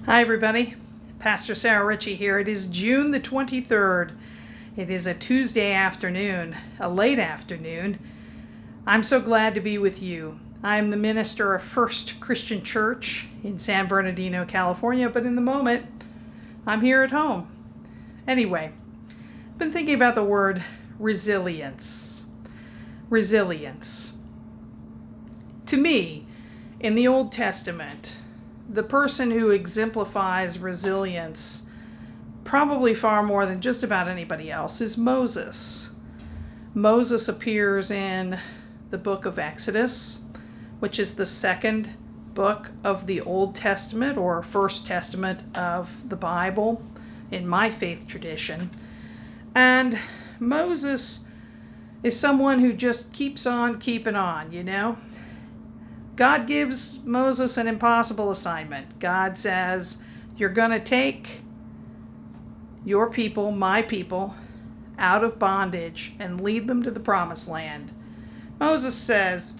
Hi, everybody. Pastor Sarah Ritchie here. It is June the 23rd. It is a Tuesday afternoon, a late afternoon. I'm so glad to be with you. I'm the minister of First Christian Church in San Bernardino, California, but in the moment, I'm here at home. Anyway, I've been thinking about the word resilience. Resilience. To me, in the Old Testament, the person who exemplifies resilience, probably far more than just about anybody else, is Moses. Moses appears in the book of Exodus, which is the second book of the Old Testament or First Testament of the Bible in my faith tradition. And Moses is someone who just keeps on keeping on, you know? God gives Moses an impossible assignment. God says, you're going to take your people, my people, out of bondage and lead them to the promised land. Moses says,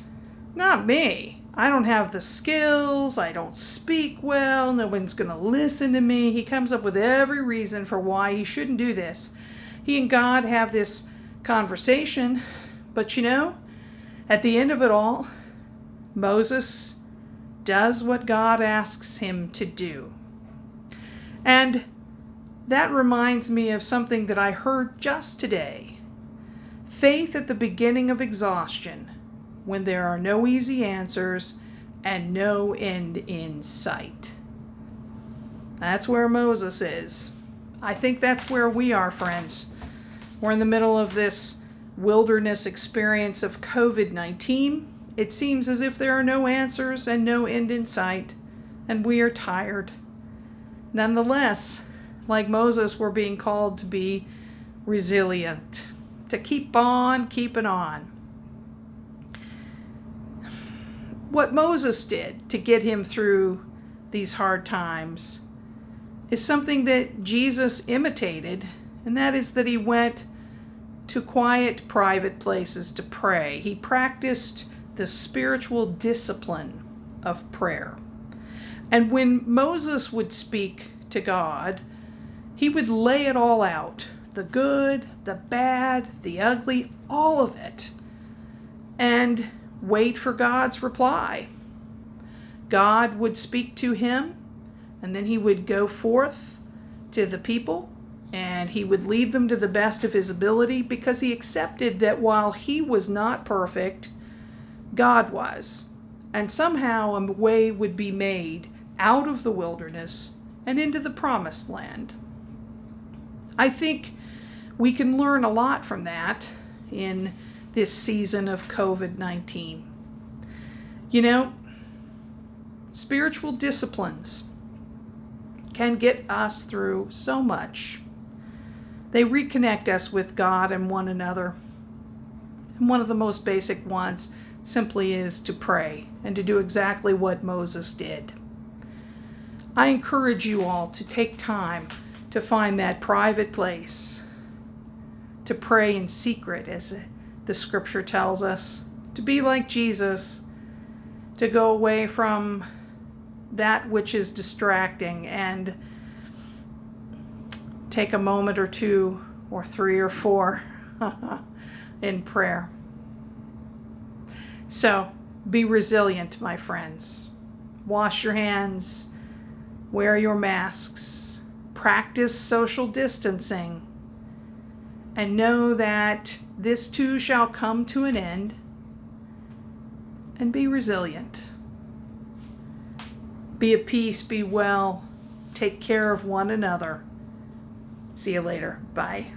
not me. I don't have the skills. I don't speak well. No one's going to listen to me. He comes up with every reason for why he shouldn't do this. He and God have this conversation. But you know, at the end of it all, Moses does what God asks him to do. And that reminds me of something that I heard just today. Faith at the beginning of exhaustion, when there are no easy answers and no end in sight. That's where Moses is. I think that's where we are, friends. We're in the middle of this wilderness experience of COVID-19. It seems as if there are no answers and no end in sight, and we are tired. Nonetheless, like Moses, we're being called to be resilient, to keep on keeping on. What Moses did to get him through these hard times is something that Jesus imitated, and that is that he went to quiet, private places to pray. He practiced the spiritual discipline of prayer. And when Moses would speak to God, he would lay it all out, the good, the bad, the ugly, all of it, and wait for God's reply. God would speak to him, and then he would go forth to the people, and he would lead them to the best of his ability, because he accepted that while he was not perfect, God was. And somehow a way would be made out of the wilderness and into the promised land. I think we can learn a lot from that in this season of COVID-19. You know, spiritual disciplines can get us through so much. They reconnect us with God and one another. And one of the most basic ones simply is to pray and to do exactly what Moses did. I encourage you all to take time to find that private place, to pray in secret, as the scripture tells us, to be like Jesus, to go away from that which is distracting and take a moment or two or three or four in prayer. So, be resilient, my friends. Wash your hands, wear your masks, practice social distancing, and know that this too shall come to an end, and be resilient. Be at peace, be well, take care of one another. See you later. Bye.